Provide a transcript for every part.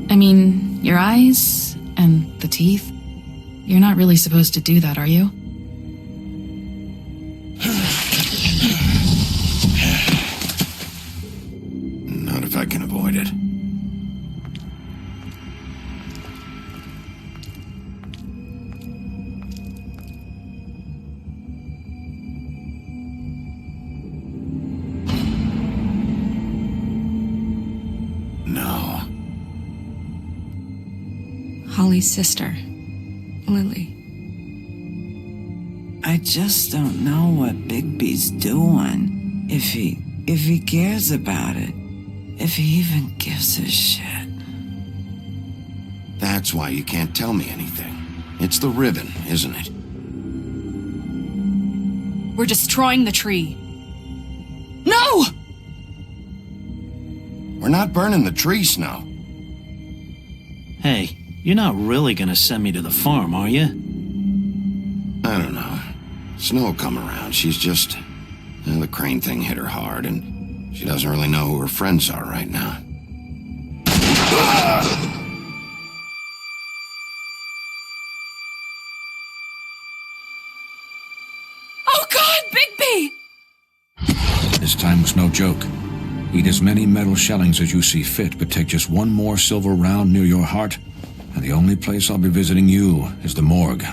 I mean, your eyes and the teeth. You're not really supposed to do that, are you? Not if I can avoid it. No. Holly's sister, Lily. I just don't know what Bigby's doing. If he cares about it. If he even gives a shit. That's why you can't tell me anything. It's the ribbon, isn't it? We're destroying the tree. No! We're not burning the tree, Snow. Hey, you're not really gonna send me to the farm, are you? I don't know. Snow will come around. She's just... the crane thing hit her hard, and she doesn't really know who her friends are right now. Oh God, Bigby! This time was no joke. Eat as many metal shellings as you see fit, but take just one more silver round near your heart, and the only place I'll be visiting you is the morgue.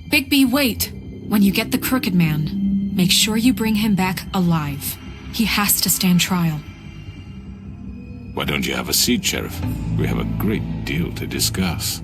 Bigby, wait. When you get the Crooked Man, make sure you bring him back alive. He has to stand trial. Why don't you have a seat, Sheriff? We have a great deal to discuss.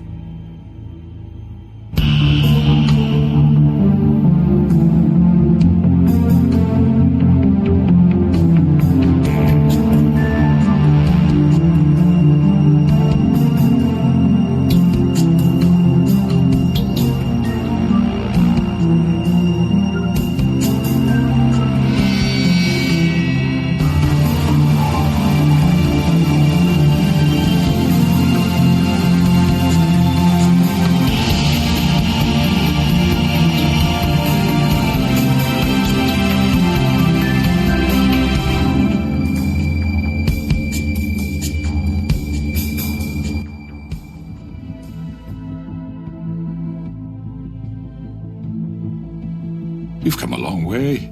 You've come a long way.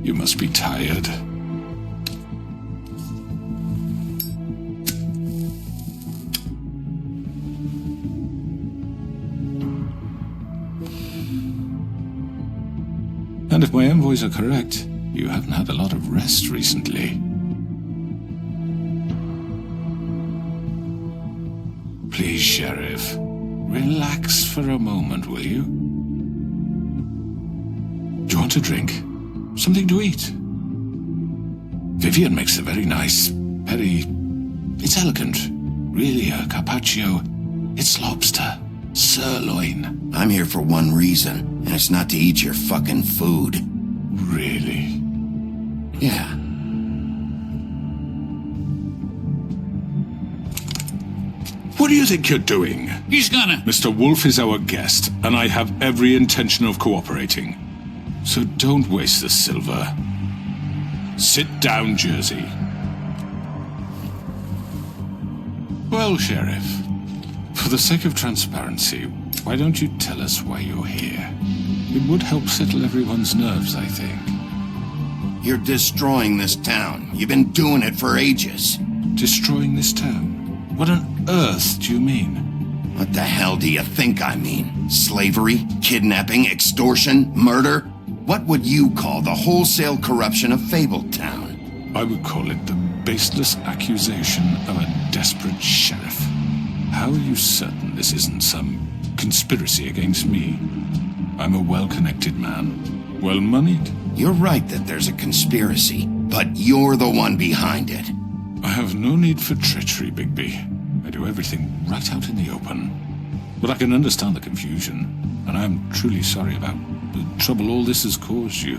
You must be tired. And if my envoys are correct, you haven't had a lot of rest recently. Please, Sheriff. Relax for a moment, will you? Do you want a drink? Something to eat? Vivian makes a very nice, it's elegant. Really, a carpaccio. It's lobster. Sirloin. I'm here for one reason, and it's not to eat your fucking food. Really? Yeah. What do you think you're doing? He's gonna... Mr. Wolf is our guest, and I have every intention of cooperating. So don't waste the silver. Sit down, Jersey. Well, Sheriff, for the sake of transparency, why don't you tell us why you're here? It would help settle everyone's nerves, I think. You're destroying this town. You've been doing it for ages. Destroying this town? What on earth do you mean? What the hell do you think I mean? Slavery, kidnapping, extortion, murder? What would you call the wholesale corruption of Fabletown? I would call it the baseless accusation of a desperate sheriff. How are you certain this isn't some conspiracy against me? I'm a well-connected man, well-moneyed. You're right that there's a conspiracy, but you're the one behind it. I have no need for treachery, Bigby. I do everything right out in the open. But I can understand the confusion, and I am truly sorry about the trouble all this has caused you.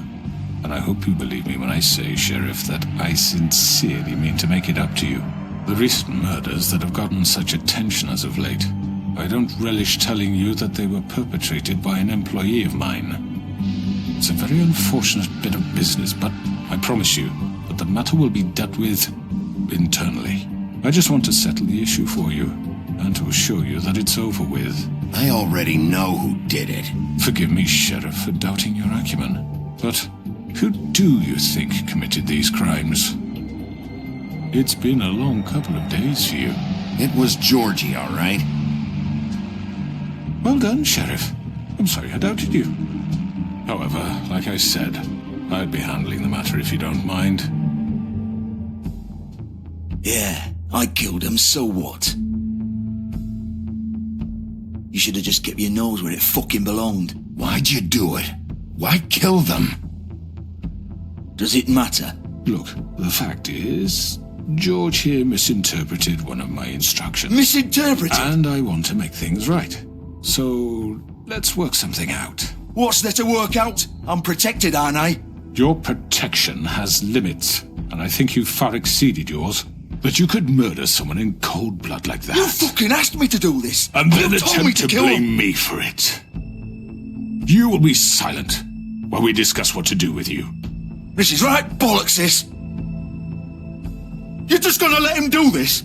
And I hope you believe me when I say, Sheriff, that I sincerely mean to make it up to you. The recent murders that have gotten such attention as of late, I don't relish telling you that they were perpetrated by an employee of mine. It's a very unfortunate bit of business, but I promise you that the matter will be dealt with internally. I just want to settle the issue for you, and to assure you that it's over with. I already know who did it. Forgive me, Sheriff, for doubting your acumen, but who do you think committed these crimes? It's been a long couple of days for you. It was Georgie, all right? Well done, Sheriff. I'm sorry I doubted you. However, like I said, I'd be handling the matter if you don't mind. Yeah, I killed him, so what? You should have just kept your nose where it fucking belonged. Why'd you do it? Why kill them? Does it matter? Look, the fact is, George here misinterpreted one of my instructions. Misinterpreted? And I want to make things right. So, let's work something out. What's there to work out? I'm protected, aren't I? Your protection has limits, and I think you've far exceeded yours. But you could murder someone in cold blood like that. You fucking asked me to do this! And then You told me attempt to kill blame him. me for it. You will be silent while we discuss what to do with you. This is right bollocks, this! You're just gonna let him do this?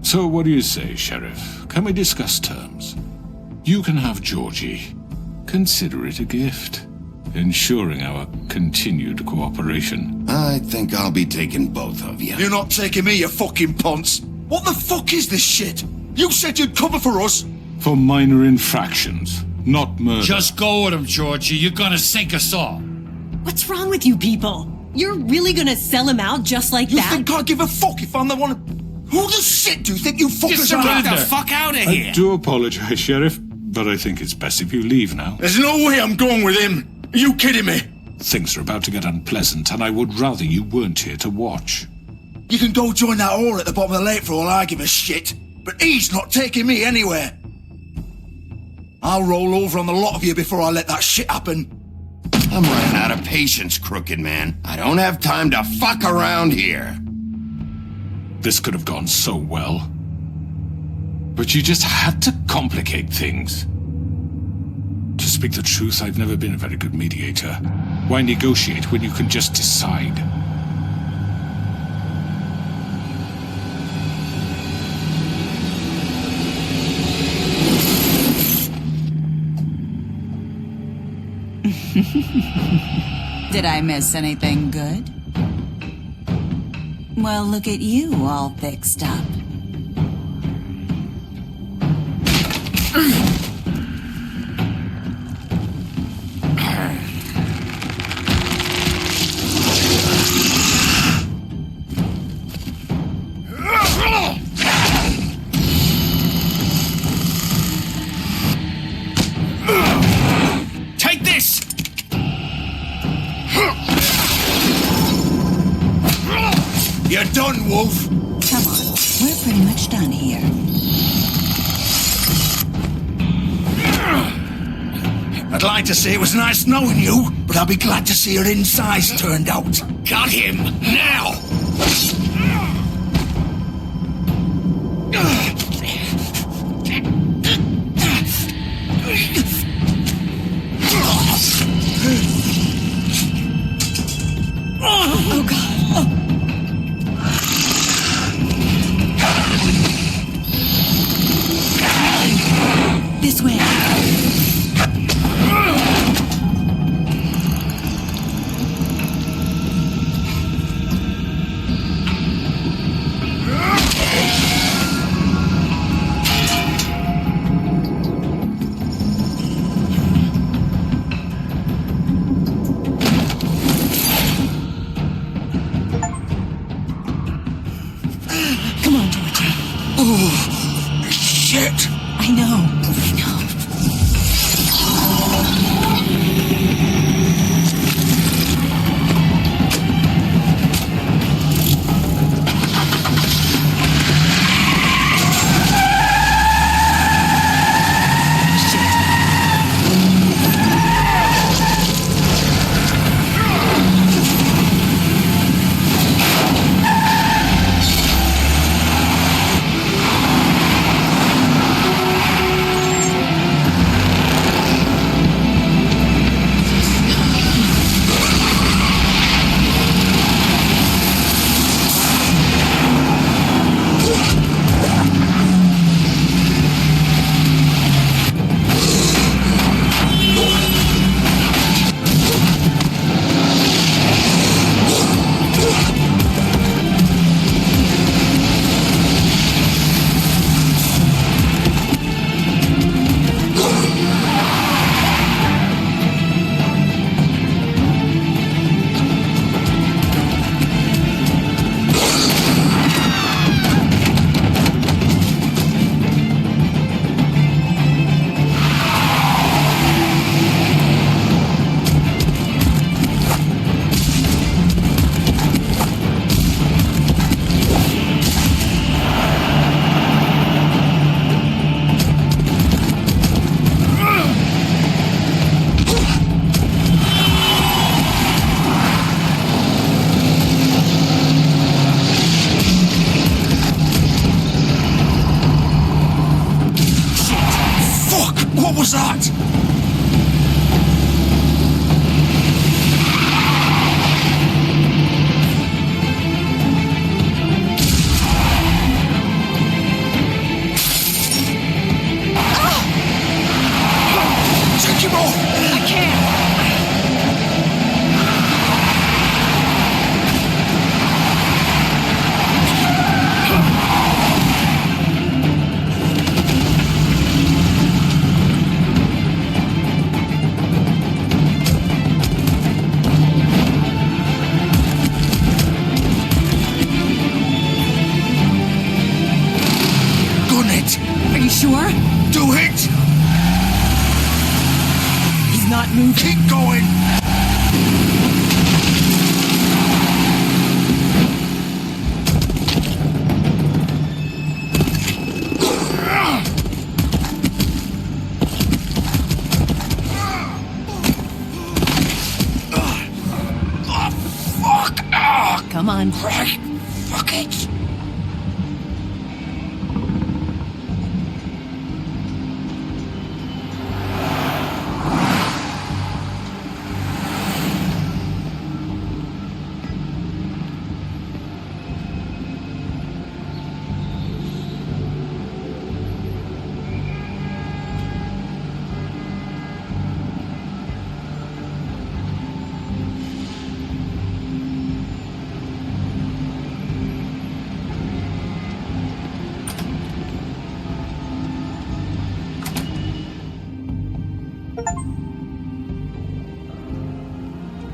So what do you say, Sheriff? Can we discuss terms? You can have Georgie. Consider it a gift, ensuring our continued cooperation. I think I'll be taking both of you. You're not taking me, you fucking ponce! What the fuck is this shit? You said you'd cover for us! For minor infractions, not murder. Just go with him, Georgie. You're gonna sink us all. What's wrong with you people? You're really gonna sell him out just like You that? think I give a fuck if I'm the one... Who the shit do you think you fuckers are? Get the fuck out of I here. do apologize, Sheriff, but I think it's best if you leave now. There's no way I'm going with him! Are you kidding me? Things are about to get unpleasant, and I would rather you weren't here to watch. You can go join that whore at the bottom of the lake for all I give a shit, but he's not taking me anywhere. I'll roll over on the lot of you before I let that shit happen. I'm running out of patience, crooked man. I don't have time to fuck around here. This could have gone so well. But you just had to complicate things. To speak the truth, I've never been a very good mediator. Why negotiate when you can just decide? Did I miss anything good? Well, look at you all fixed up. Take this! You're done, Wolf! Come on, we're pretty much done here. I'd like to say it was nice knowing you, but I'll be glad to see your insides turned out. Got him! Now! Oh god. This way. Oh, shit! I know. What was that? Take him off! I can't. Are you sure? Do it! He's not moving. Keep going! Come on. Right. Fuck it.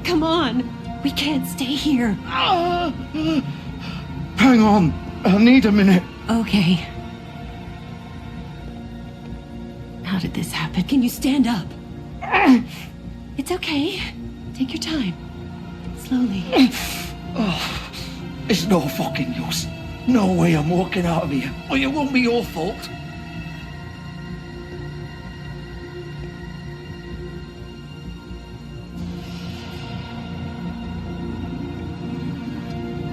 Come on. We can't stay here. Hang on. I need a minute. Okay. How did this happen? Can you stand up? It's okay. Take your time. Slowly. It's no fucking use. No way I'm walking out of here. Or it won't be your fault.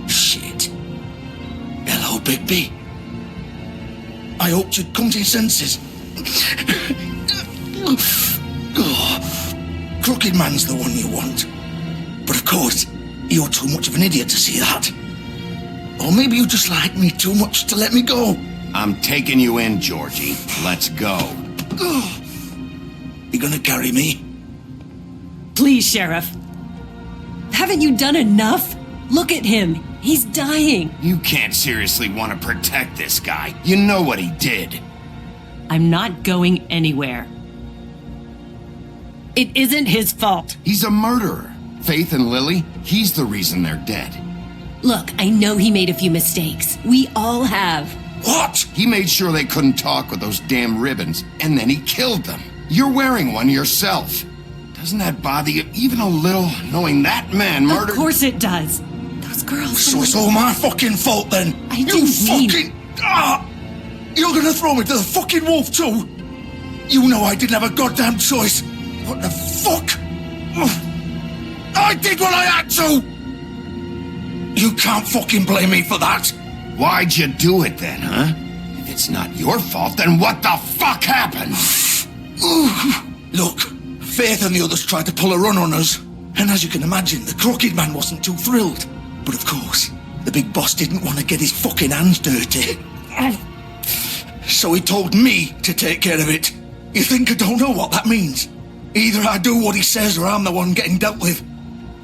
Shit. Hello, Bigby. I hoped you'd come to your senses. Crooked Man's the one you want. But of course, you're too much of an idiot to see that. Or maybe you just like me too much to let me go. I'm taking you in, Georgie. Let's go. You gonna carry me? Please, Sheriff. Haven't you done enough? Look at him. He's dying. You can't seriously want to protect this guy. You know what he did. I'm not going anywhere. It isn't his fault. He's a murderer. Faith and Lily, he's the reason they're dead. Look, I know he made a few mistakes. We all have. What? He made sure they couldn't talk with those damn ribbons, and then he killed them. You're wearing one yourself. Doesn't that bother you even a little, knowing that man murdered... Of course it does. Those girls... So it's all my fucking fault then? I don't mean... fucking... You're gonna throw me to the fucking wolf too? You know I didn't have a goddamn choice. What the fuck? I did what I had to! You can't fucking blame me for that. Why'd you do it then, huh? If it's not your fault, then what the fuck happened? Look, Faith and the others tried to pull a run on us. And as you can imagine, the Crooked Man wasn't too thrilled. But of course, the big boss didn't want to get his fucking hands dirty. So he told me to take care of it. You think I don't know what that means? Either I do what he says or I'm the one getting dealt with.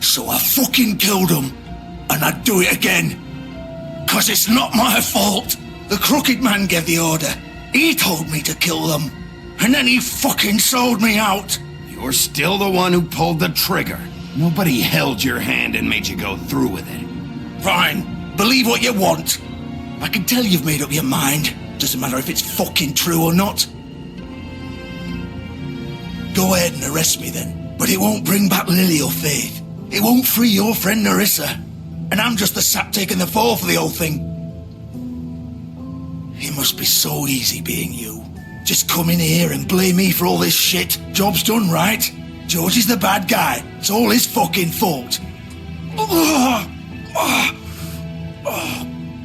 So I fucking killed him. And I'd do it again. 'Cause it's not my fault. The Crooked Man gave the order. He told me to kill them. And then he fucking sold me out. You're still the one who pulled the trigger. Nobody held your hand and made you go through with it. Fine. Believe what you want. I can tell you've made up your mind. Doesn't matter if it's fucking true or not. Go ahead and arrest me then. But it won't bring back Lily or Faith. It won't free your friend Nerissa. And I'm just the sap taking the fall for the whole thing. It must be so easy being you. Just come in here and blame me for all this shit. Job's done, right? George is the bad guy. It's all his fucking fault.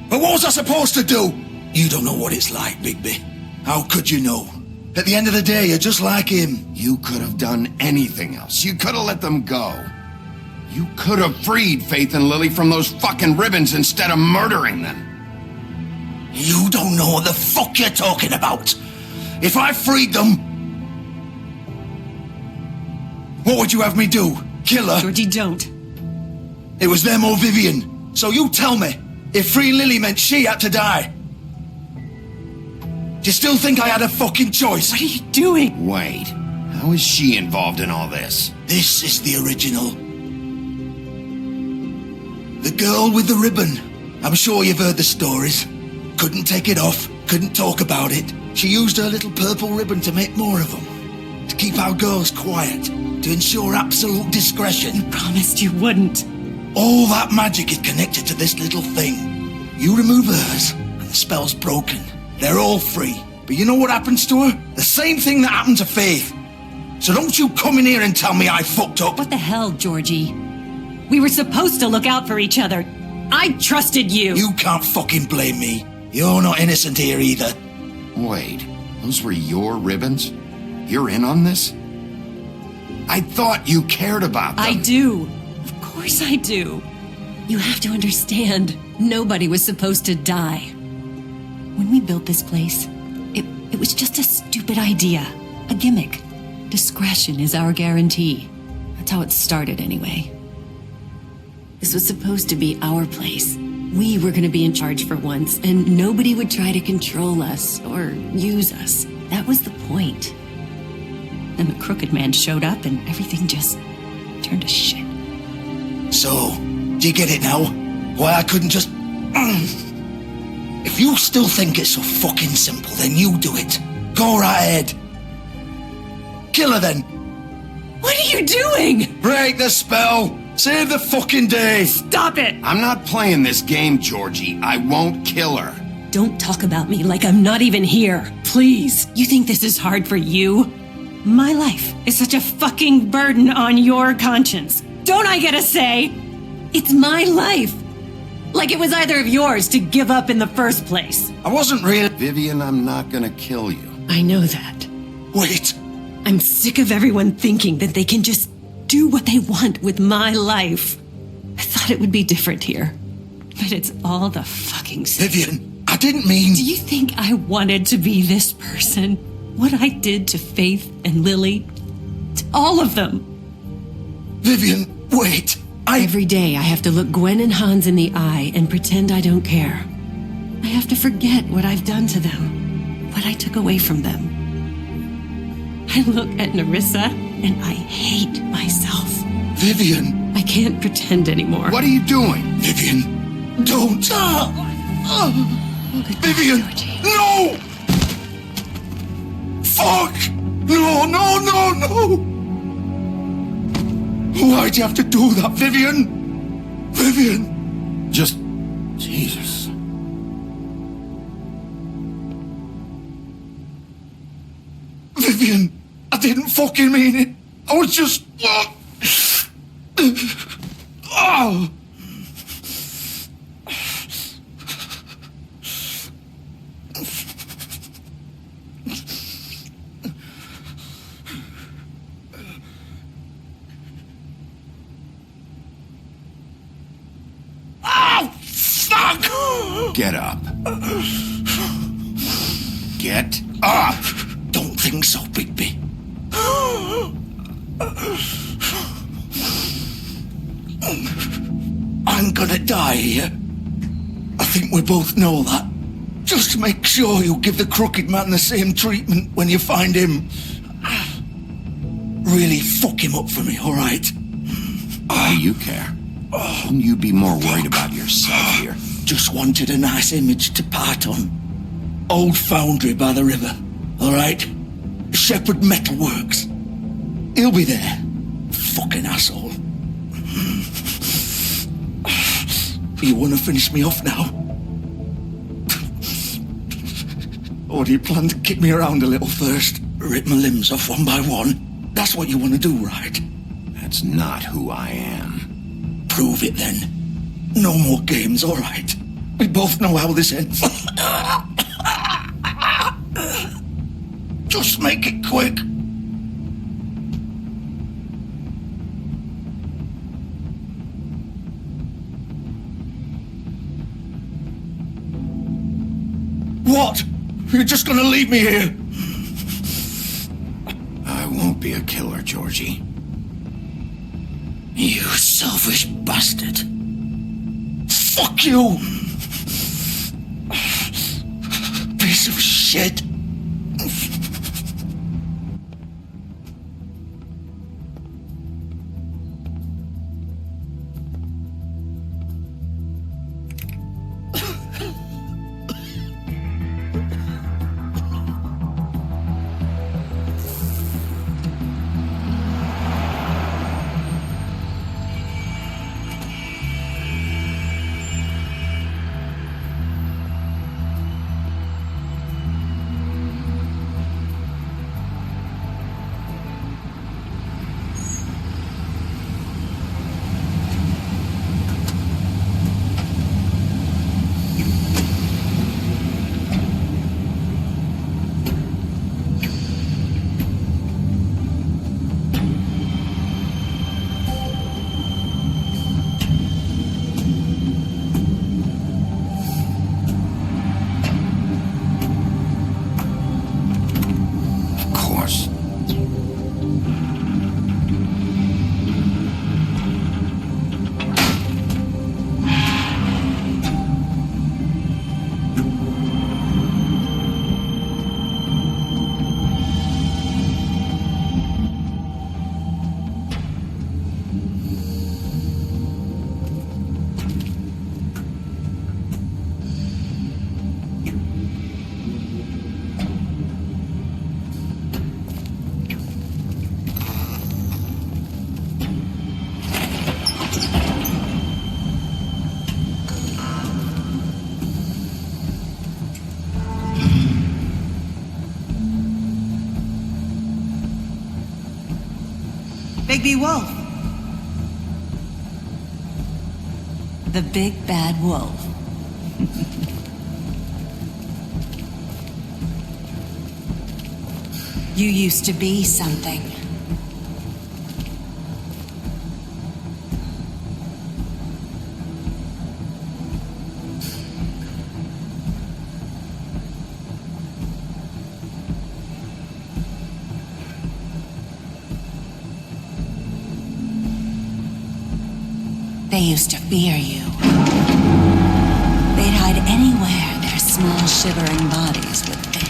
But what was I supposed to do? You don't know what it's like, Bigby. How could you know? At the end of the day, you're just like him. You could have done anything else. You could have let them go. You could have freed Faith and Lily from those fucking ribbons instead of murdering them. You don't know what the fuck you're talking about. If I freed them... What would you have me do? Kill her? Georgie, don't. It was them or Vivian. So you tell me, if freeing Lily meant she had to die, do you still think I had a fucking choice? What are you doing? Wait, how is she involved in all this? This is the original. The girl with the ribbon. I'm sure you've heard the stories. Couldn't take it off, couldn't talk about it. She used her little purple ribbon to make more of them. To keep our girls quiet. To ensure absolute discretion. Promised you wouldn't. All that magic is connected to this little thing. You remove hers, and the spell's broken. They're all free. But you know what happens to her? The same thing that happened to Faith. So don't you come in here and tell me I fucked up. What the hell, Georgie? We were supposed to look out for each other. I trusted you. You can't fucking blame me. You're not innocent here either. Wait, those were your ribbons? You're in on this? I thought you cared about them. I do. Of course I do. You have to understand, nobody was supposed to die. When we built this place, it was just a stupid idea. A gimmick. Discretion is our guarantee. That's how it started anyway. This was supposed to be our place. We were going to be in charge for once, and nobody would try to control us or use us. That was the point. Then the Crooked Man showed up, and everything just turned to shit. So, do you get it now? Why I couldn't just... If you still think it's so fucking simple, then you do it. Go right ahead. Kill her then. What are you doing? Break the spell. Save the fucking day. Stop it. I'm not playing this game, Georgie. I won't kill her. Don't talk about me like I'm not even here. Please. You think this is hard for you? My life is such a fucking burden on your conscience. Don't I get a say? It's my life. Like it was either of yours to give up in the first place. I wasn't really... Vivian, I'm not gonna kill you. I know that. Wait. I'm sick of everyone thinking that they can just do what they want with my life. I thought it would be different here. But it's all the fucking same. Vivian, I didn't mean... Do you think I wanted to be this person? What I did to Faith and Lily? To all of them. Vivian, wait. Every day I have to look Gwen and Hans in the eye and pretend I don't care. I have to forget what I've done to them. What I took away from them. I look at Nerissa and I hate myself. Vivian. I can't pretend anymore. What are you doing? Vivian, don't. Vivian! No! Fuck! No, no, no, no! Why'd you have to do that, Vivian? Vivian! Just... Jesus. Vivian, I didn't fucking mean it. I was just... Oh! Get up. Get up! Don't think so, Bigby. I'm gonna die here. I think we both know that. Just make sure you give the crooked man the same treatment when you find him. Really fuck him up for me, alright? Why do you care? Shouldn't you be more worried about yourself here? Just wanted a nice image to part on. Old foundry by the river, alright? Shepherd Metalworks. He'll be there. Fucking asshole. You wanna finish me off now? Or do you plan to kick me around a little first? Rip my limbs off one by one? That's what you wanna do, right? That's not who I am. Prove it then. No more games, all right? We both know how this ends. Just make it quick. What? You're just gonna leave me here? I won't be a killer, Georgie. You selfish bastard. Fuck you! Piece of shit. Bigby Wolf. The big bad wolf. You used to be something. They used to fear you. They'd hide anywhere their small shivering bodies would fit.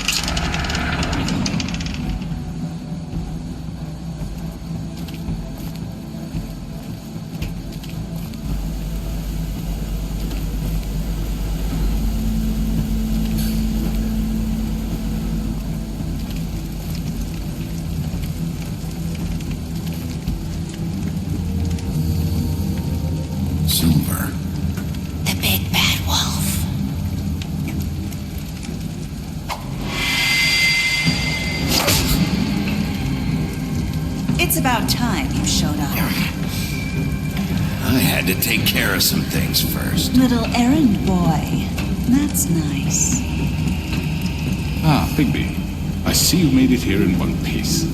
It's about time you showed up. I had to take care of some things first. Little errand boy. That's nice. Ah, Bigby. I see you made it here in one piece.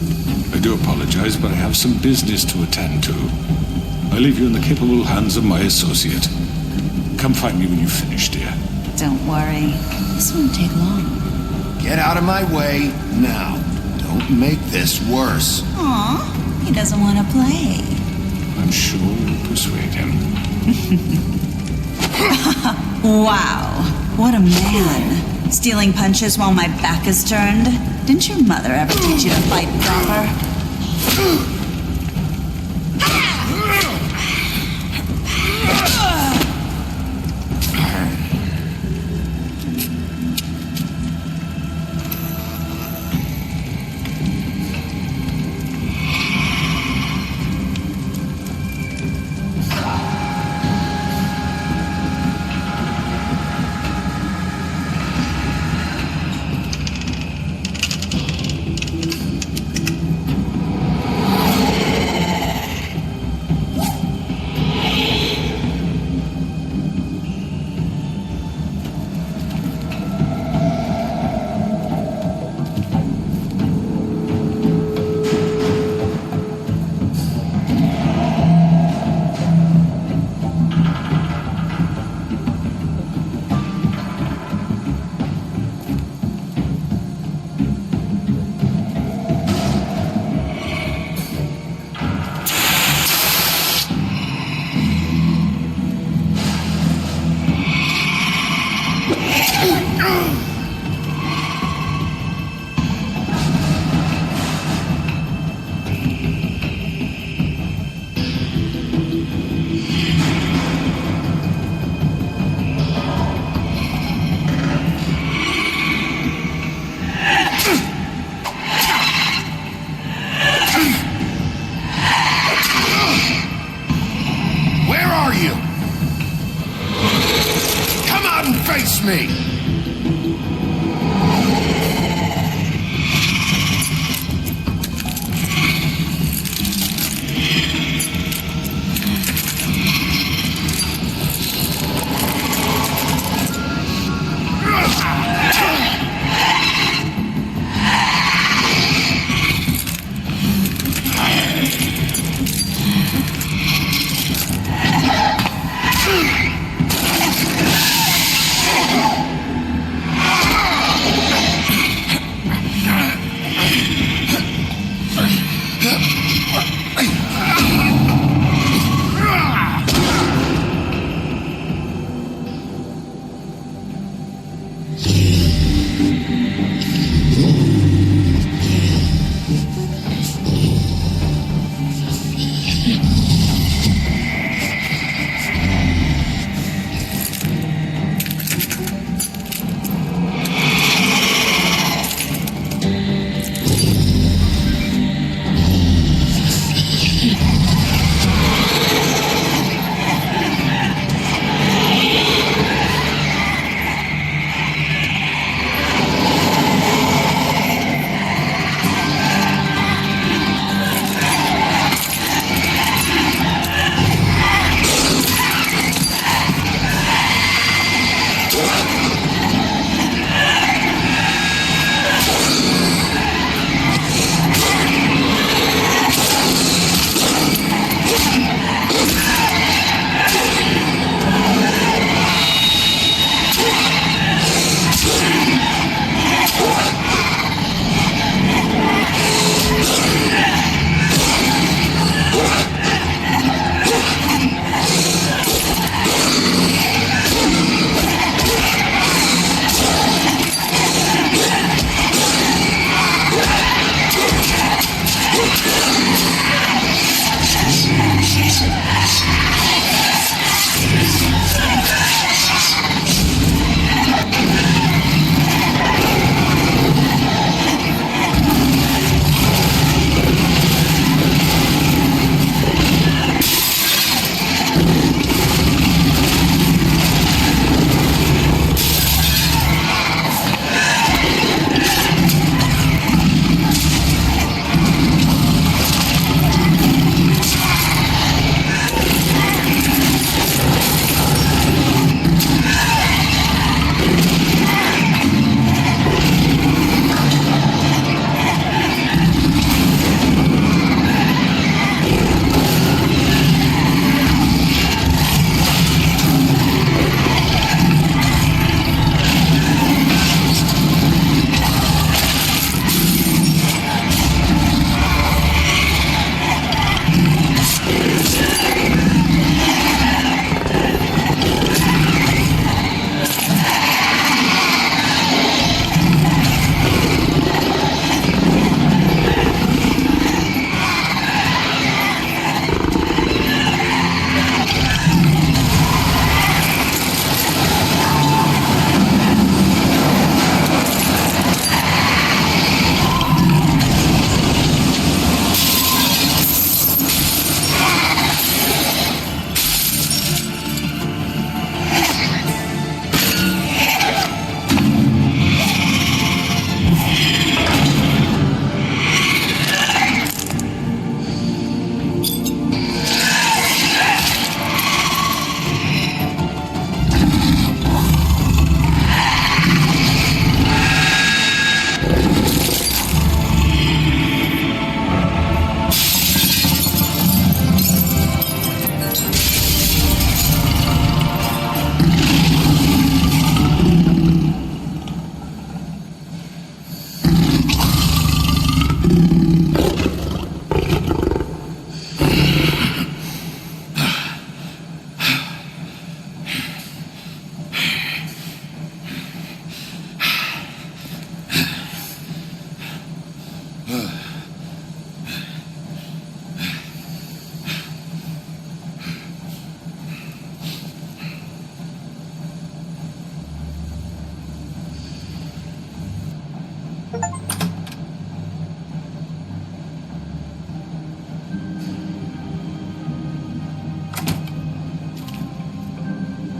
I do apologize, but I have some business to attend to. I leave you in the capable hands of my associate. Come find me when you've finished, dear. Don't worry. This won't take long. Get out of my way now. Don't make this worse. Aw, he doesn't want to play. I'm sure you'll persuade him. Wow, what a man. Stealing punches while my back is turned? Didn't your mother ever teach you to fight proper? Face me!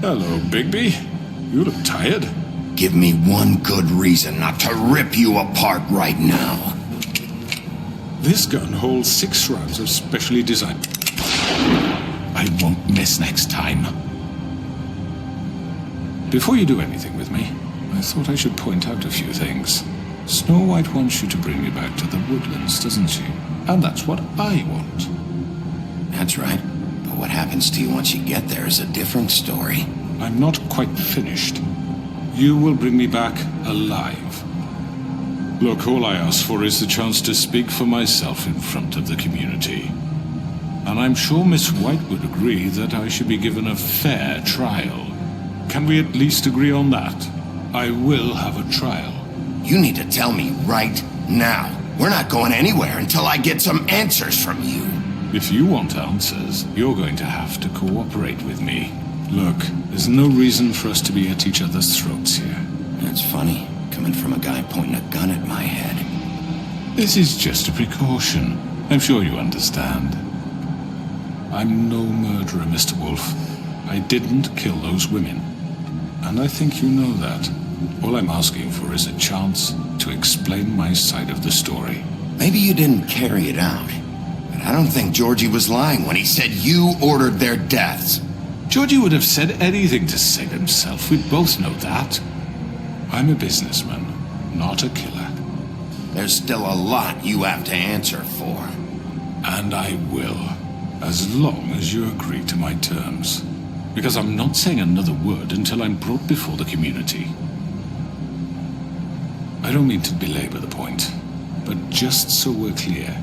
Hello, Bigby. You look tired. Give me one good reason not to rip you apart right now. This gun holds 6 rounds of specially designed... I won't miss next time. Before you do anything with me, I thought I should point out a few things. Snow White wants you to bring me back to the woodlands, doesn't she? And that's what I want. That's right. But what happens to you once you get there is a different story. I'm not quite finished. You will bring me back alive. Look, all I ask for is the chance to speak for myself in front of the community. And I'm sure Miss White would agree that I should be given a fair trial. Can we at least agree on that? I will have a trial. You need to tell me right now. We're not going anywhere until I get some answers from you. If you want answers, you're going to have to cooperate with me. Look, there's no reason for us to be at each other's throats here. That's funny, coming from a guy pointing a gun at my head. This is just a precaution. I'm sure you understand. I'm no murderer, Mr. Wolf. I didn't kill those women. And I think you know that. All I'm asking for is a chance to explain my side of the story. Maybe you didn't carry it out. But I don't think Georgie was lying when he said you ordered their deaths. Georgie would have said anything to save himself. We both know that. I'm a businessman, not a killer. There's still a lot you have to answer for. And I will, as long as you agree to my terms. Because I'm not saying another word until I'm brought before the community. I don't mean to belabor the point, but just so we're clear,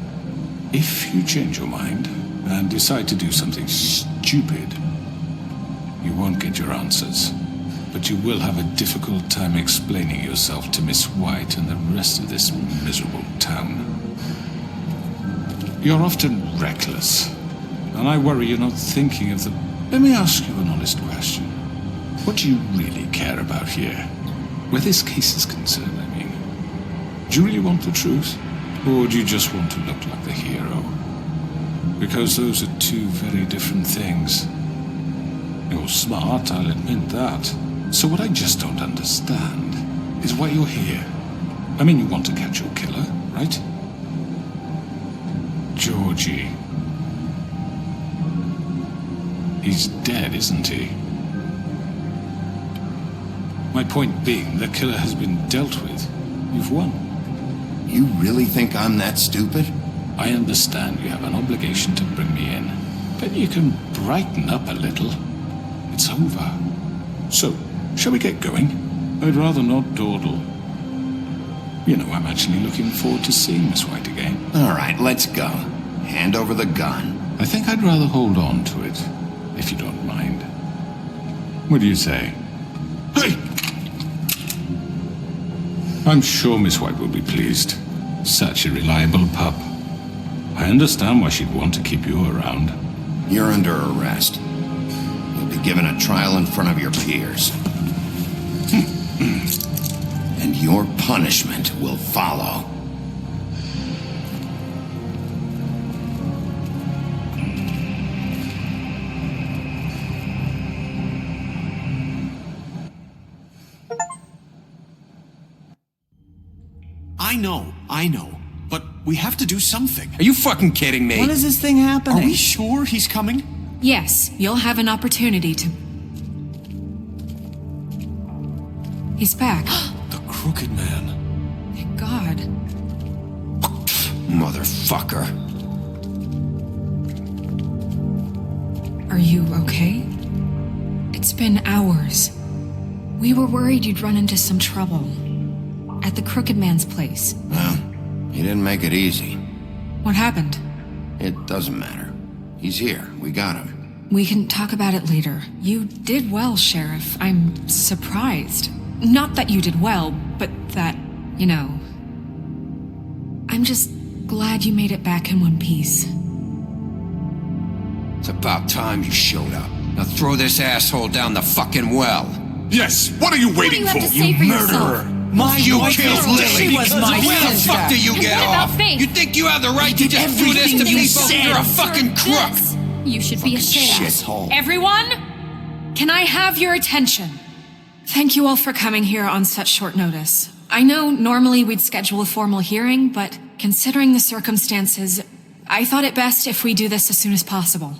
if you change your mind and decide to do something stupid, you won't get your answers. But you will have a difficult time explaining yourself to Miss White and the rest of this miserable town. You're often reckless, and I worry you're not thinking of the... Let me ask you an honest question. What do you really care about here? Where this case is concerned, I mean. Do you really want the truth? Or do you just want to look like the hero? Because those are two very different things. You're smart, I'll admit that. So what I just don't understand is why you're here. I mean, you want to catch your killer, right? Georgie. He's dead, isn't he? My point being, the killer has been dealt with. You've won. You really think I'm that stupid? I understand you have an obligation to bring me in, but you can brighten up a little. It's over. So, shall we get going? I'd rather not dawdle. You know, I'm actually looking forward to seeing Miss White again. All right, let's go. Hand over the gun. I think I'd rather hold on to it, if you don't mind. What do you say? Hey! I'm sure Miss White will be pleased. Such a reliable pup. I understand why she'd want to keep you around. You're under arrest. You'll be given a trial in front of your peers. And your punishment will follow. I know. But we have to do something. Are you fucking kidding me? When is this thing happening? Are we sure he's coming? Yes, you'll have an opportunity to... He's back. The Crooked Man. Thank God. Motherfucker. Are you okay? It's been hours. We were worried you'd run into some trouble. At the Crooked Man's place. Well, he didn't make it easy. What happened? It doesn't matter. He's here. We got him. We can talk about it later. You did well, Sheriff. I'm surprised. Not that you did well, but that, you know... I'm just glad you made it back in one piece. It's about time you showed up. Now throw this asshole down the fucking well. Yes, what are you waiting for? You murderer! You killed Lily! She was my Where the sister. fuck do you get What about off? Faith? You think you have the right to just do this to people? You're a fucking crook! You should be ashamed. Shithole. Everyone, Can I have your attention? Thank you all for coming here on such short notice. I know normally we'd schedule a formal hearing, but considering the circumstances, I thought it best if we do this as soon as possible.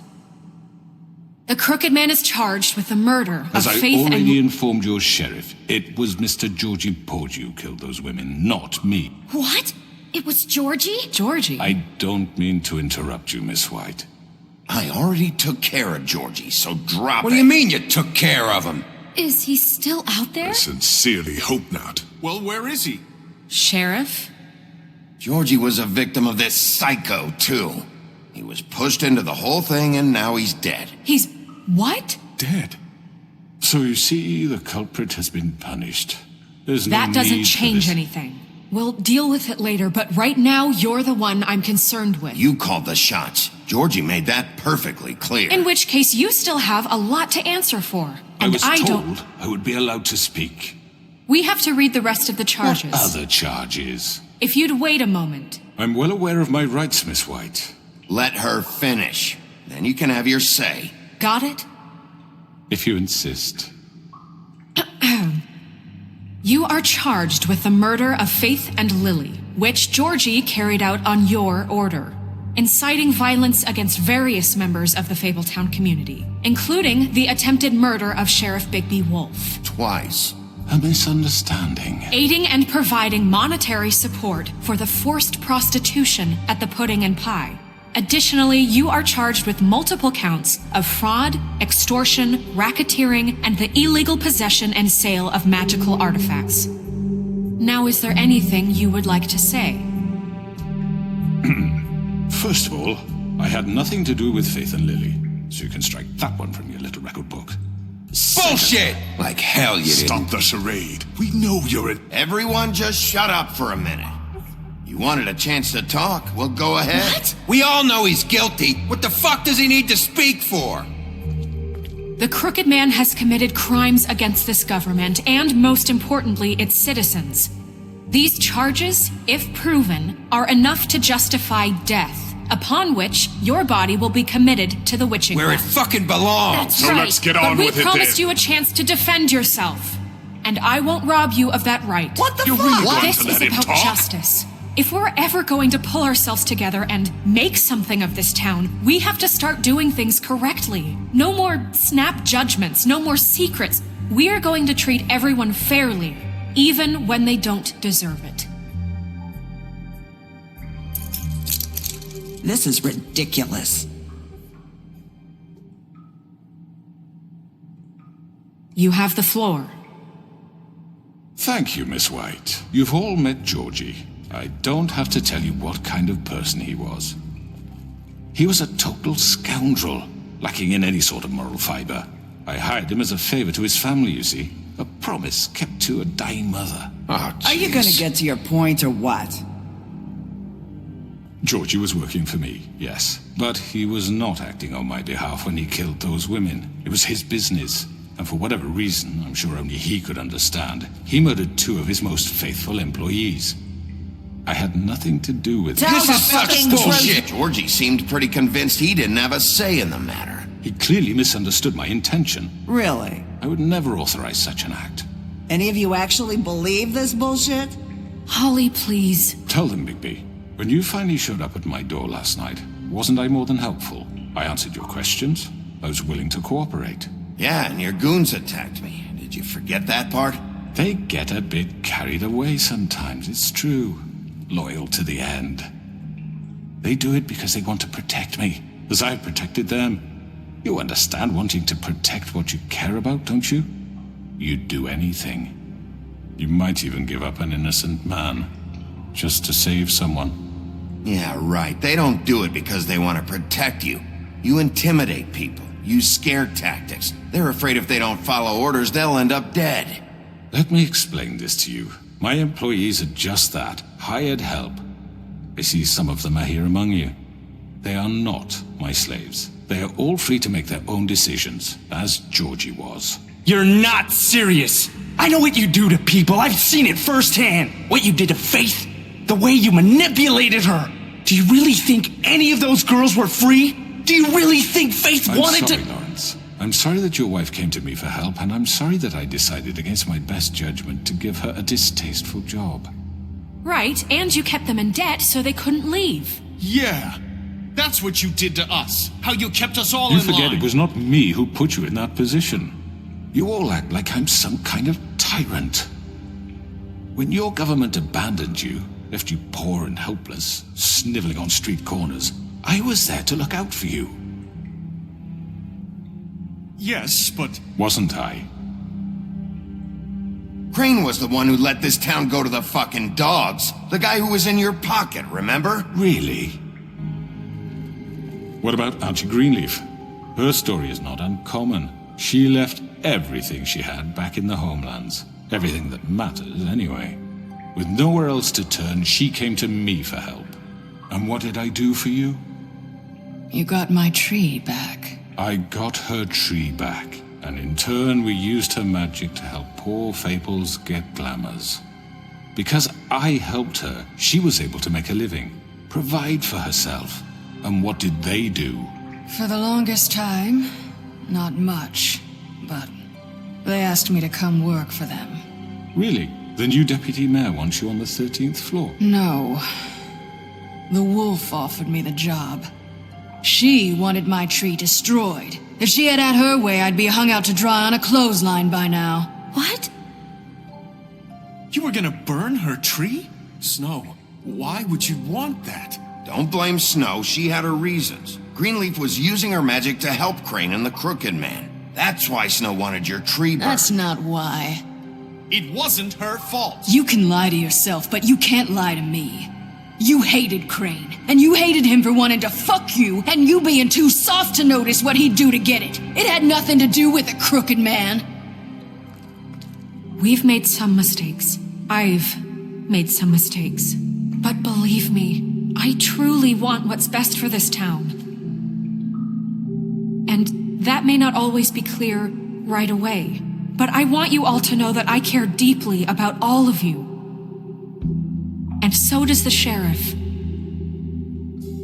The Crooked Man is charged with the murder As of I Faith already and... informed your sheriff, it was Mr. Georgie Porgy who killed those women, not me. What? It was Georgie? Georgie? I don't mean to interrupt you, Miss White. I already took care of Georgie, so drop What it. do you mean you took care of him? Is he still out there? I sincerely hope not. Well, where is he? Sheriff? Georgie was a victim of this psycho, too. He was pushed into the whole thing, and now he's dead. He's... what? Dead. So you see, the culprit has been punished. There's no That doesn't need for change this. anything. We'll deal with it later, but right now, you're the one I'm concerned with. You called the shots. Georgie made that perfectly clear. In which case, you still have a lot to answer for. I And was I told don't... I would be allowed to speak. We have to read the rest of the charges. What other charges? If you'd wait a moment. I'm well aware of my rights, Miss White. Let her finish. Then you can have your say. Got it? If you insist. You are charged with the murder of Faith and Lily, which Georgie carried out on your order, inciting violence against various members of the Fabletown community, including the attempted murder of Sheriff Bigby Wolf. Twice. A misunderstanding. Aiding and providing monetary support for the forced prostitution at the Pudding and Pie. Additionally, you are charged with multiple counts of fraud, extortion, racketeering, and the illegal possession and sale of magical artifacts. Now, is there anything you would like to say? First of all, I had nothing to do with Faith and Lily, so you can strike that one from your little record book. Bullshit! Like hell you didn't. Stop the charade. We know you're an... Everyone just shut up for a minute. You wanted a chance to talk? Well, go ahead. What? We all know he's guilty. What the fuck does he need to speak for? The Crooked Man has committed crimes against this government and, most importantly, its citizens. These charges, if proven, are enough to justify death, upon which your body will be committed to the witching Where it well. fucking belongs. So let's get on But with we it promised then. you a chance to defend yourself, and I won't rob you of that right. What the You're fuck? really going This to is let him about talk? justice. If we're ever going to pull ourselves together and make something of this town, we have to start doing things correctly. No more snap judgments, no more secrets. We are going to treat everyone fairly, even when they don't deserve it. This is ridiculous. You have the floor. Thank you, Miss White. You've all met Georgie. I don't have to tell you what kind of person he was. He was a total scoundrel, lacking in any sort of moral fiber. I hired him as a favor to his family, you see. A promise kept to a dying mother. Oh, Are you jeez. gonna get to your point or what? Georgie was working for me, yes. But he was not acting on my behalf when he killed those women. It was his business. And for whatever reason, I'm sure only he could understand, he murdered 2 of his most faithful employees. I had nothing to do with it. This is such bullshit. Georgie seemed pretty convinced he didn't have a say in the matter. He clearly misunderstood my intention. Really? I would never authorize such an act. Any of you actually believe this bullshit? Holly, please. Tell them, Bigby. When you finally showed up at my door last night, wasn't I more than helpful? I answered your questions. I was willing to cooperate. Yeah, and your goons attacked me. Did you forget that part? They get a bit carried away sometimes, it's true. Loyal to the end. They do it because they want to protect me, as I've protected them. You understand wanting to protect what you care about, don't you? You'd do anything. You might even give up an innocent man, just to save someone. Yeah, right. They don't do it because they want to protect you. You intimidate people, use scare tactics. They're afraid if they don't follow orders, they'll end up dead. Let me explain this to you. My employees are just that, hired help. I see some of them are here among you. They are not my slaves. They are all free to make their own decisions, as Georgie was. You're not serious. I know what you do to people. I've seen it firsthand. What you did to Faith. The way you manipulated her. Do you really think any of those girls were free? Do you really think Faith I'm wanted sorry, to... Lawrence. I'm sorry that your wife came to me for help, and I'm sorry that I decided against my best judgment to give her a distasteful job. Right, and you kept them in debt so they couldn't leave. Yeah. That's what you did to us. How you kept us all You in forget line. it was not me who put you in that position. You all act like I'm some kind of tyrant. When your government abandoned you, left you poor and helpless, sniveling on street corners, I was there to look out for you. Yes, but... Wasn't I? Crane was the one who let this town go to the fucking dogs. The guy who was in your pocket, remember? Really? What about Archie Greenleaf? Her story is not uncommon. She left everything she had back in the homelands. Everything that matters, anyway. With nowhere else to turn, she came to me for help. And what did I do for you? You got my tree back. I got her tree back, and in turn we used her magic to help poor Fables get glamours. Because I helped her, she was able to make a living, provide for herself. And what did they do? For the longest time, not much, but they asked me to come work for them. Really? The new deputy mayor wants you on the 13th floor? No. The wolf offered me the job. She wanted my tree destroyed. If she had her way, I'd be hung out to dry on a clothesline by now. What? You were gonna burn her tree? Snow, why would you want that? Don't blame Snow, she had her reasons. Greenleaf was using her magic to help Crane and the Crooked Man. That's why Snow wanted your tree burned. That's not why. It wasn't her fault. You can lie to yourself, but you can't lie to me. You hated Crane, and you hated him for wanting to fuck you, and you being too soft to notice what he'd do to get it. It had nothing to do with the Crooked Man. We've made some mistakes. I've made some mistakes. But believe me, I truly want what's best for this town. And that may not always be clear right away, but I want you all to know that I care deeply about all of you. And so does the sheriff.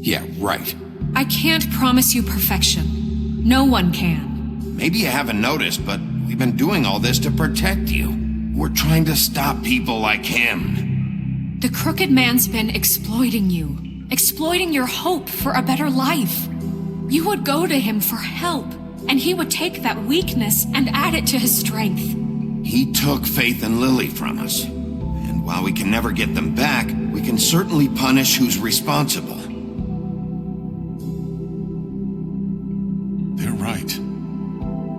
Yeah, right. I can't promise you perfection. No one can. Maybe you haven't noticed, but we've been doing all this to protect you. We're trying to stop people like him. The Crooked Man's been exploiting you, exploiting your hope for a better life. You would go to him for help, and he would take that weakness and add it to his strength. He took Faith and Lily from us. And while we can never get them back, we can certainly punish who's responsible. They're right.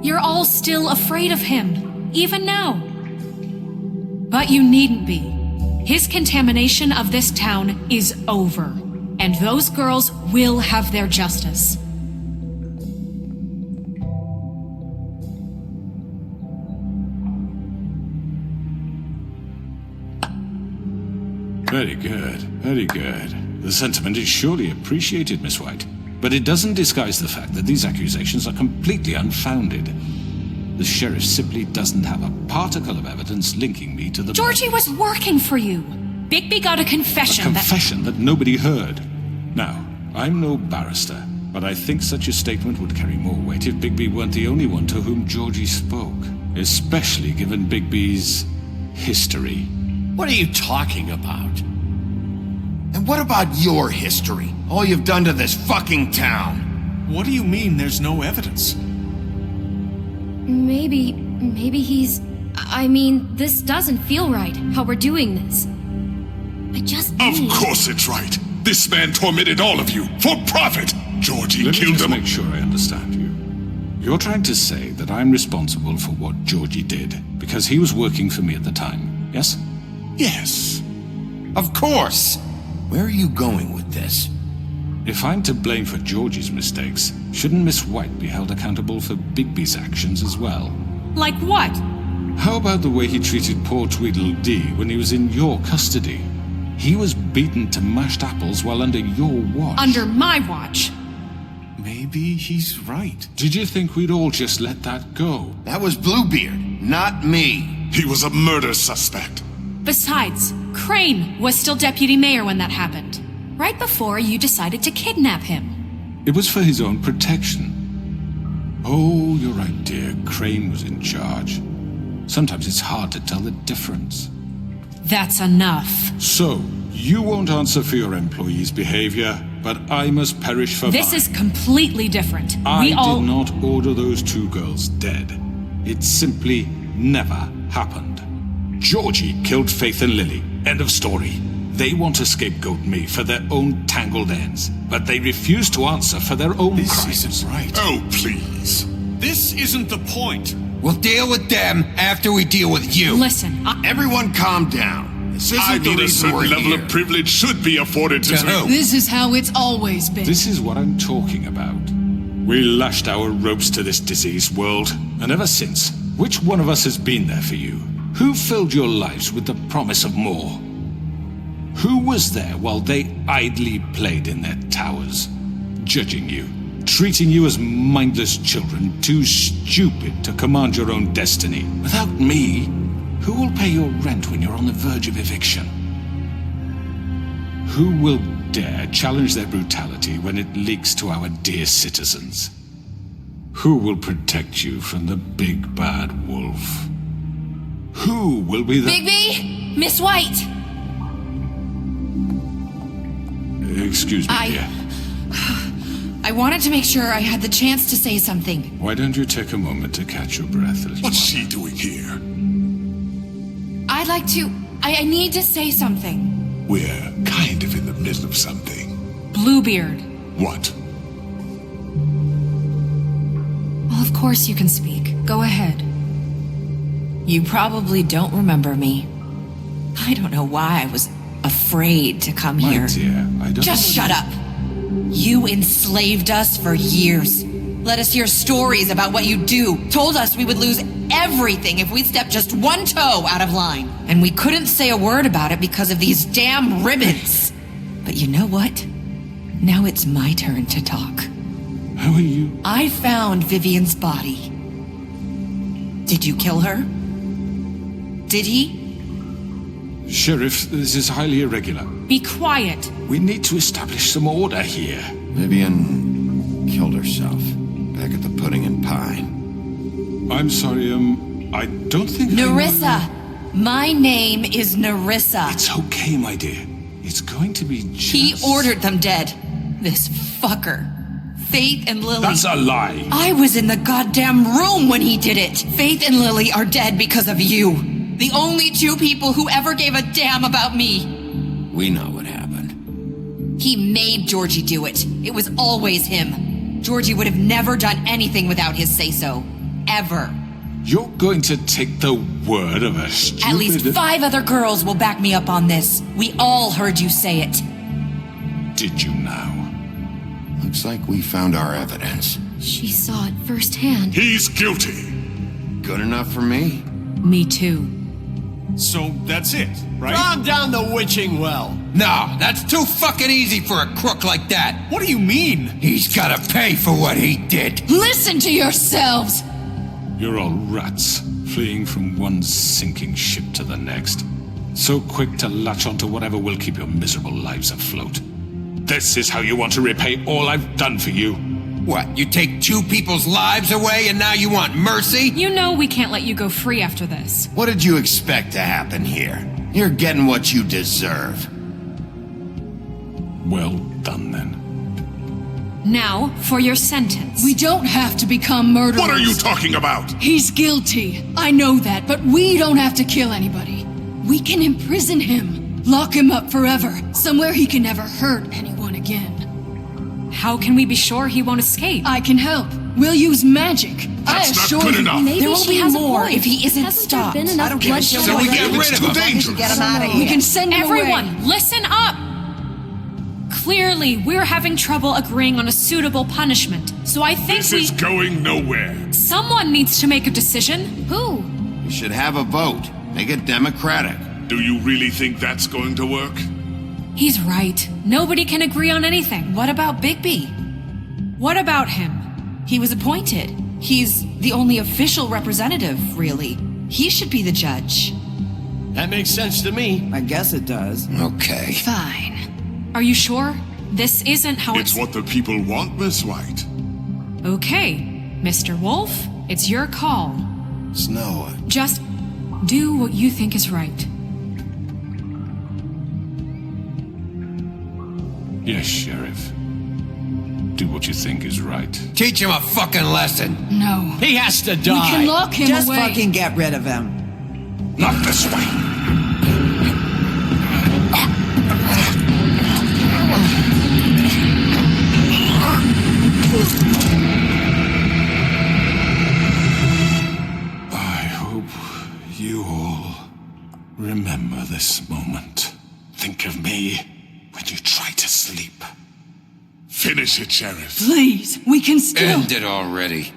You're all still afraid of him, even now. But you needn't be. His contamination of this town is over, and those girls will have their justice. Very good, very good. The sentiment is surely appreciated, Miss White. But it doesn't disguise the fact that these accusations are completely unfounded. The sheriff simply doesn't have a particle of evidence linking me to the... Georgie was working for you. Bigby got a confession. A confession that nobody heard. Now, I'm no barrister, but I think such a statement would carry more weight if Bigby weren't the only one to whom Georgie spoke. Especially given Bigby's history. What are you talking about? And what about your history? All you've done to this fucking town? What do you mean there's no evidence? Maybe he's... I mean, this doesn't feel right, how we're doing this. I just need... Of course it's right. This man tormented all of you, for profit! Georgie Let me killed just him. make sure I understand you. You're trying to say that I'm responsible for what Georgie did, because he was working for me at the time, yes? Yes. Of course! Where are you going with this? If I'm to blame for Georgie's mistakes, shouldn't Miss White be held accountable for Bigby's actions as well? Like what? How about the way he treated poor Tweedledee when he was in your custody? He was beaten to mashed apples while under your watch. Under my watch. Maybe he's right. Did you think we'd all just let that go? That was Bluebeard, not me. He was a murder suspect. Besides, Crane was still deputy mayor when that happened. Right before you decided to kidnap him. It was for his own protection. Oh, you're right, dear. Crane was in charge. Sometimes it's hard to tell the difference. That's enough. So, you won't answer for your employees' behavior, but I must perish for This mine. is completely different. I We all... did not order those 2 girls dead. It simply never happened. Georgie killed Faith and Lily. End of story. They want to scapegoat me for their own tangled ends, but they refuse to answer for their own crimes. This isn't right. Oh, please. This isn't the point. We'll deal with them after we deal with you. Listen, Everyone calm down. This isn't I the mean, a reason certain we're level here. of privilege should be afforded to me. This is how it's always been. This is what I'm talking about. We lashed our ropes to this diseased world, and ever since, which one of us has been there for you? Who filled your lives with the promise of more? Who was there while they idly played in their towers, judging you, treating you as mindless children, too stupid to command your own destiny? Without me, who will pay your rent when you're on the verge of eviction? Who will dare challenge their brutality when it leaks to our dear citizens? Who will protect you from the big bad wolf? Who will be the... Bigby! Miss White! Excuse me, dear. I wanted to make sure I had the chance to say something. Why don't you take a moment to catch your breath? What's she doing here? I'd like to... I need to say something. We're kind of in the middle of something. Bluebeard. What? Well, of course you can speak. Go ahead. You probably don't remember me. I don't know why I was afraid to come My here. dear, I don't... Just shut up. You enslaved us for years. Let us hear stories about what you do. Told us we would lose everything if we stepped just one toe out of line. And we couldn't say a word about it because of these damn ribbons. But you know what? Now it's my turn to talk. How are you? I found Vivian's body. Did you kill her? Did he? Sheriff, this is highly irregular. Be quiet. We need to establish some order here. Vivian killed herself back at the Pudding and Pie. I'm sorry, I don't think... Nerissa! My name is Nerissa. It's okay, my dear. It's going to be just... He ordered them dead. This fucker. Faith and Lily... That's a lie! I was in the goddamn room when he did it! Faith and Lily are dead because of you. The only 2 people who ever gave a damn about me. We know what happened. He made Georgie do it. It was always him. Georgie would have never done anything without his say-so. Ever. You're going to take the word of a stupid... At least 5 other girls will back me up on this. We all heard you say it. Did you now? Looks like we found our evidence. She saw it firsthand. He's guilty. Good enough for me? Me too. So that's it, right? Calm down the witching well. No, that's too fucking easy for a crook like that. What do you mean? He's gotta pay for what he did. Listen to yourselves! You're all rats, fleeing from one sinking ship to the next. So quick to latch onto whatever will keep your miserable lives afloat. This is how you want to repay all I've done for you. What, you take 2 people's lives away and now you want mercy? You know we can't let you go free after this. What did you expect to happen here? You're getting what you deserve. Well done, then. Now, for your sentence. We don't have to become murderers. What are you talking about? He's guilty. I know that, but we don't have to kill anybody. We can imprison him. Lock him up forever. Somewhere he can never hurt anyone again. How can we be sure he won't escape? I can help. We'll use magic. That's I not assure good you. enough. There will she be has a more point. if he isn't Hasn't stopped. there been enough bloodshed So we get already? rid of too him. dangerous. Get him out of We here. can send him Everyone, away. listen up! Clearly, we're having trouble agreeing on a suitable punishment. So I think This is going nowhere. someone needs to make a decision. Who? We should have a vote. Make it democratic. Do you really think that's going to work? He's right. Nobody can agree on anything. What about Bigby? What about him? He was appointed. He's the only official representative, really. He should be the judge. That makes sense to me. I guess it does. Okay. Fine. Are you sure? This isn't how It's what the people want, Miss White. Okay. Mr. Wolf, it's your call. Snow, Just do what you think is right. Yes, Sheriff. Do what you think is right. Teach him a fucking lesson. No. He has to We die. can lock him Just away. fucking get rid of him. Not this way. I hope you all remember this moment. Think of me when you try to sleep. Finish it, Sheriff. Please, we can still. End it already.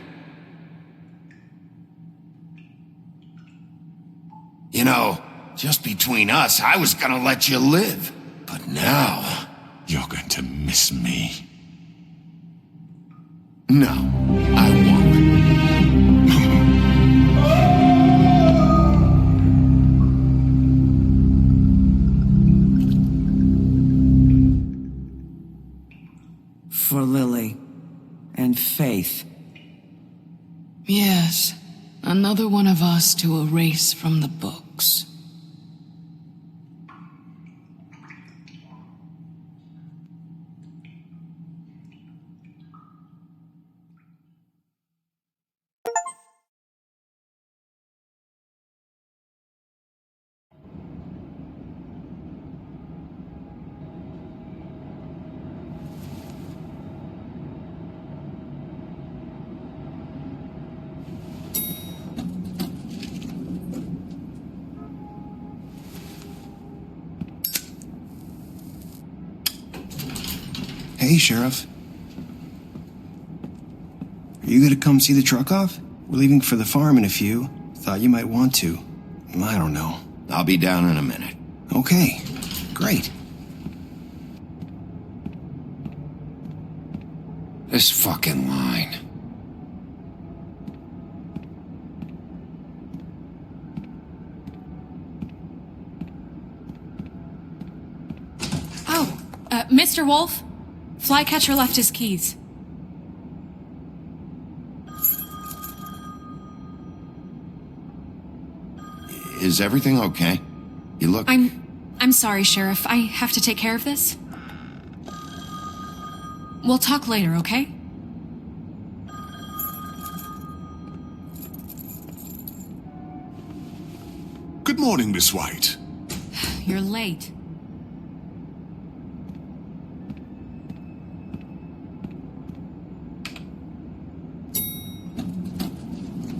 you know, just between us, I was gonna let you live. But now... You're going to miss me. No, I won't. For Lily and Faith. Yes, another one of us to erase from the books. Hey, Sheriff. Are you gonna come see the truck off? We're leaving for the farm in a few. Thought you might want to. I don't know. I'll be down in a minute. Okay, great. This fucking line. Oh, Mr. Wolf? Flycatcher left his keys. Is everything okay? You look... I'm sorry, Sheriff. I have to take care of this. We'll talk later, okay? Good morning, Miss White. You're late.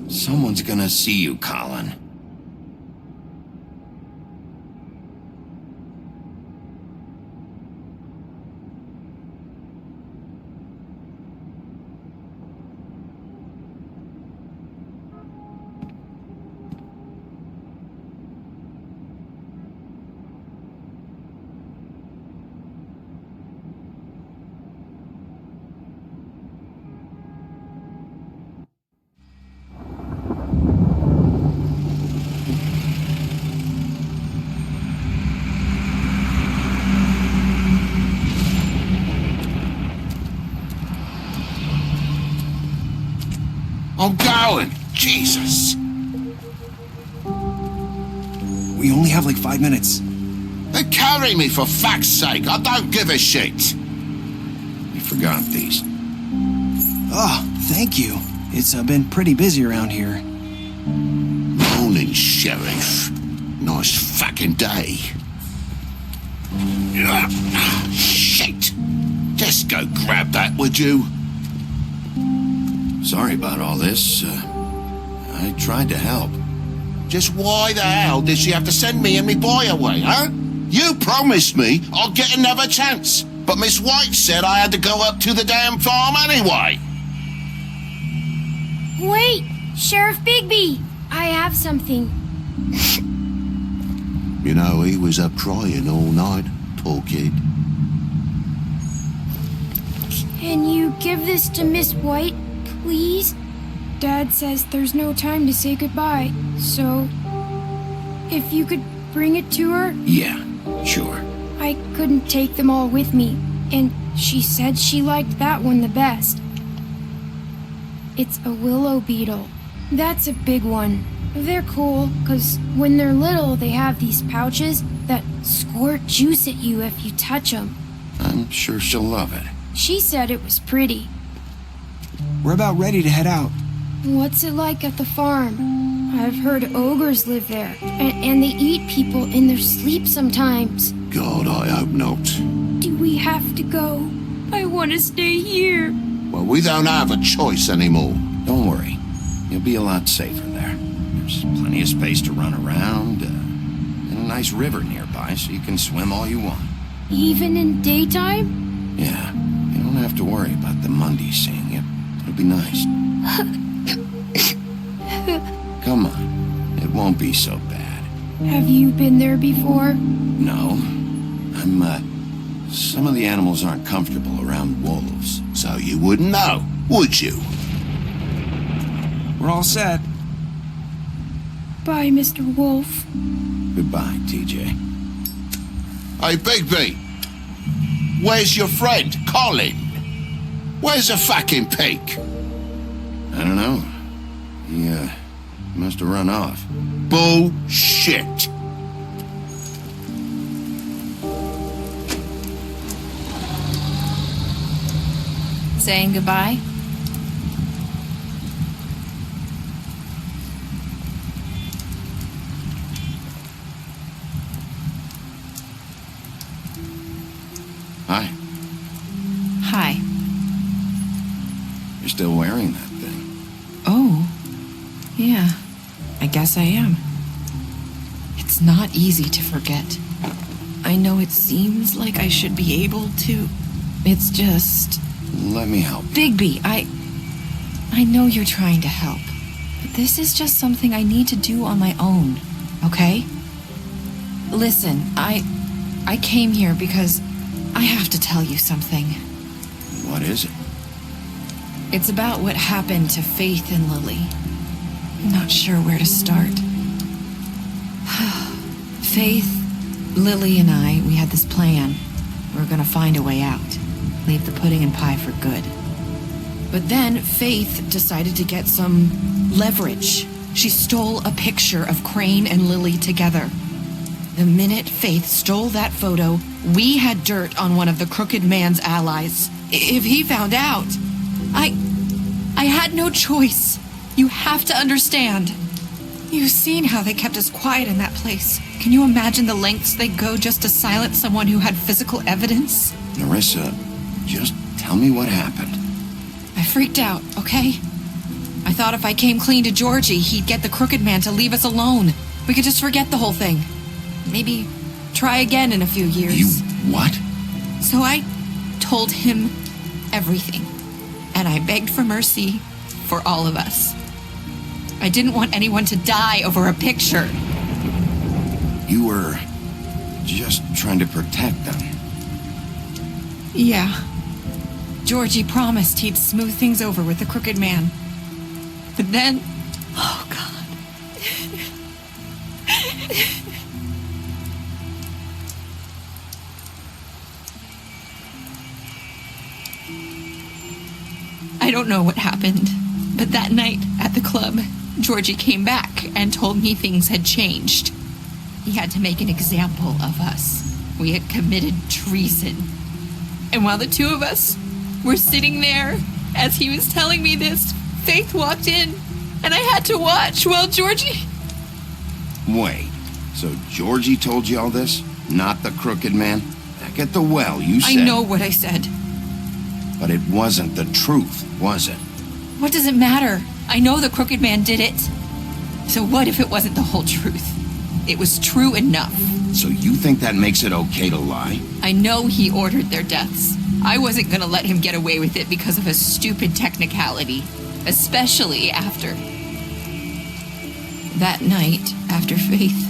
Someone's gonna see you, Colin. I'm going! Jesus! We only have like 5 minutes. Then carry me, for fuck's sake! I don't give a shit! You forgot these. Oh, thank you. It's been pretty busy around here. Morning, Sheriff. Nice fucking day. Shit! Just go grab that, would you? Sorry about all this. I tried to help. Just why the hell did she have to send me and me boy away, huh? You promised me I'd get another chance, but Miss White said I had to go up to the damn farm anyway. Wait! Sheriff Bigby! I have something. You know, he was up crying all night, poor kid. Can you give this to Miss White, please? Dad says there's no time to say goodbye, so if you could bring it to her? Yeah, sure. I couldn't take them all with me, and she said she liked that one the best. It's a willow beetle. That's a big one. They're cool, because when they're little, they have these pouches that squirt juice at you if you touch them. I'm sure she'll love it. She said it was pretty. We're about ready to head out. What's it like at the farm? I've heard ogres live there, and they eat people in their sleep sometimes. God, I hope not. Do we have to go? I want to stay here. Well, we don't have a choice anymore. Don't worry. You'll be a lot safer there. There's plenty of space to run around, and a nice river nearby so you can swim all you want. Even in daytime? Yeah, you don't have to worry about the Mundies seeing you. It'll be nice. Come on, it won't be so bad. Have you been there before? No. Some of the animals aren't comfortable around wolves. So you wouldn't know, would you? We're all set. Bye, Mr. Wolf. Goodbye, TJ. Hey, Bigby. Where's your friend, Colin? Where's the fucking pig? I don't know. He, must have run off. Bullshit. Saying goodbye? Hi. Hi. You're still wearing that thing. Oh. Yeah. I guess I am. It's not easy to forget. I know it seems like I should be able to. It's just... Let me help. Bigby, I know you're trying to help. But this is just something I need to do on my own, okay? Listen, I came here because I have to tell you something. What is it? It's about what happened to Faith and Lily. I'm not sure where to start. Faith, Lily, and I, we had this plan. We were gonna find a way out. Leave the pudding and pie for good. But then Faith decided to get some leverage. She stole a picture of Crane and Lily together. The minute Faith stole that photo, we had dirt on one of the Crooked Man's allies. If he found out, I had no choice. You have to understand. You've seen how they kept us quiet in that place. Can you imagine the lengths they go just to silence someone who had physical evidence? Nerissa, just tell me what happened. I freaked out, okay? I thought if I came clean to Georgie, he'd get the Crooked Man to leave us alone. We could just forget the whole thing. Maybe try again in a few years. You what? So I told him everything. And I begged for mercy for all of us. I didn't want anyone to die over a picture. You were just trying to protect them. Yeah. Georgie promised he'd smooth things over with the Crooked Man. But then... Oh, God. I don't know what happened, but that night at the club, Georgie came back and told me things had changed. He had to make an example of us. We had committed treason. And while the two of us were sitting there, as he was telling me this, Faith walked in, and I had to watch while Georgie... Wait, so Georgie told you all this? Not the Crooked Man? Back at the well, you said... I know what I said. But it wasn't the truth, was it? What does it matter? I know the Crooked Man did it. So what if it wasn't the whole truth? It was true enough. So you think that makes it okay to lie? I know he ordered their deaths. I wasn't gonna let him get away with it because of a stupid technicality. Especially after... That night, after Faith,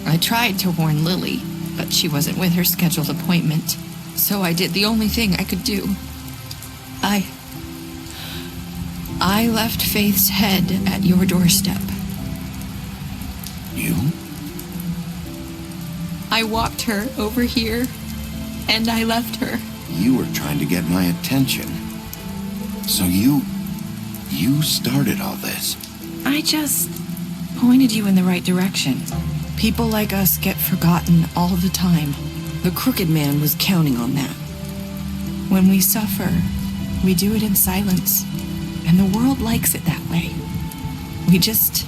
I tried to warn Lily, but she wasn't with her scheduled appointment. So I did the only thing I could do. I left Faith's head at your doorstep. You? I walked her over here, and I left her. You were trying to get my attention. So you You started all this. I just pointed you in the right direction. People like us get forgotten all the time. The Crooked Man was counting on that. When we suffer, we do it in silence, and the world likes it that way. We just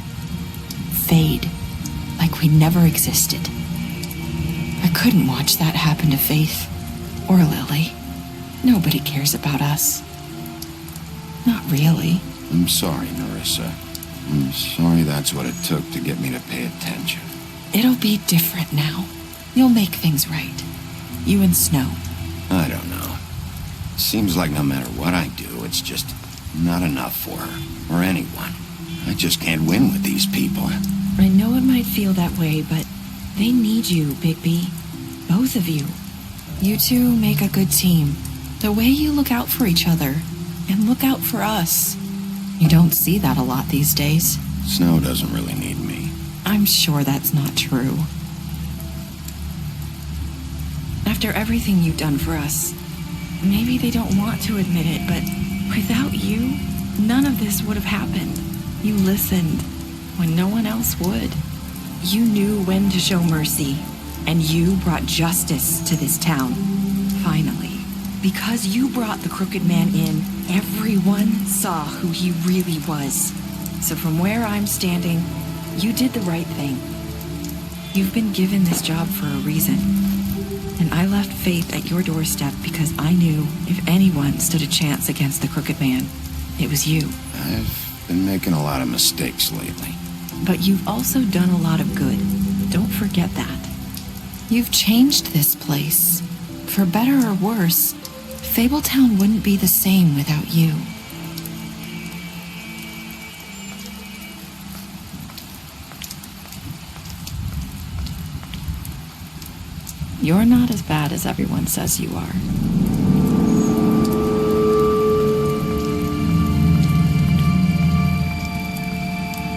fade, like we never existed. I couldn't watch that happen to Faith or Lily. Nobody cares about us. Not really. I'm sorry, Nerissa. I'm sorry that's what it took to get me to pay attention. It'll be different now. You'll make things right. You and Snow. I don't know. Seems like no matter what I do, it's just not enough for her, or anyone. I just can't win with these people. I know it might feel that way, but they need you, Bigby. Both of you. You two make a good team. The way you look out for each other, and look out for us. You don't see that a lot these days. Snow doesn't really need me. I'm sure that's not true. After everything you've done for us, maybe they don't want to admit it, but without you, none of this would have happened. You listened when no one else would. You knew when to show mercy, and you brought justice to this town. Finally. Because you brought the Crooked Man in, everyone saw who he really was. So from where I'm standing, you did the right thing. You've been given this job for a reason. And I left Faith at your doorstep because I knew if anyone stood a chance against the Crooked Man, it was you. I've been making a lot of mistakes lately. But you've also done a lot of good. Don't forget that. You've changed this place. For better or worse, Fabletown wouldn't be the same without you. You're not as bad as everyone says you are.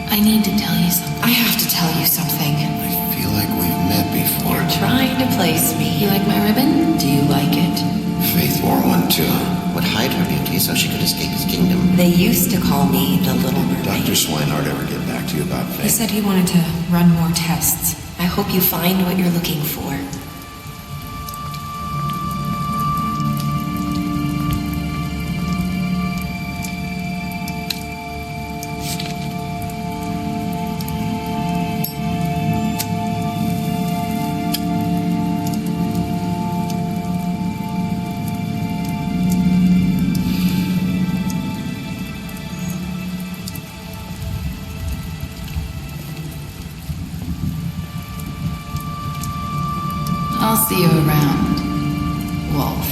I need to tell you something. I have to tell you something. I feel like we've met before. You're trying to place me. You like my ribbon? Do you like it? Faith wore one too. Would hide her beauty so she could escape his kingdom. They used to call me the Little Mermaid. Dr. Swinehart ever get back to you about Faith? He said he wanted to run more tests. I hope you find what you're looking for. I'll see you around, Wolf.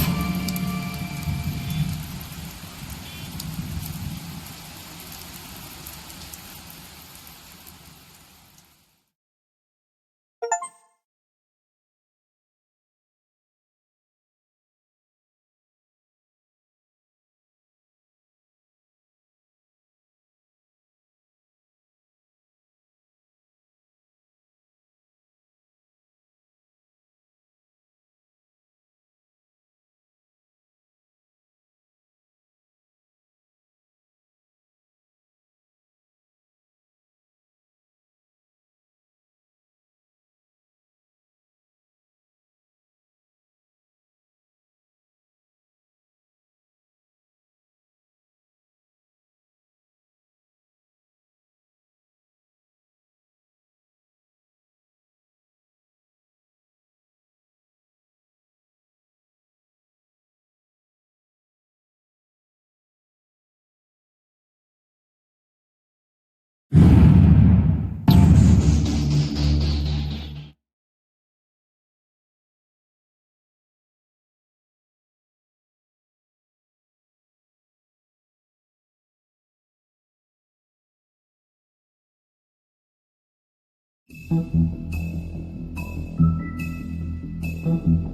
Thank you.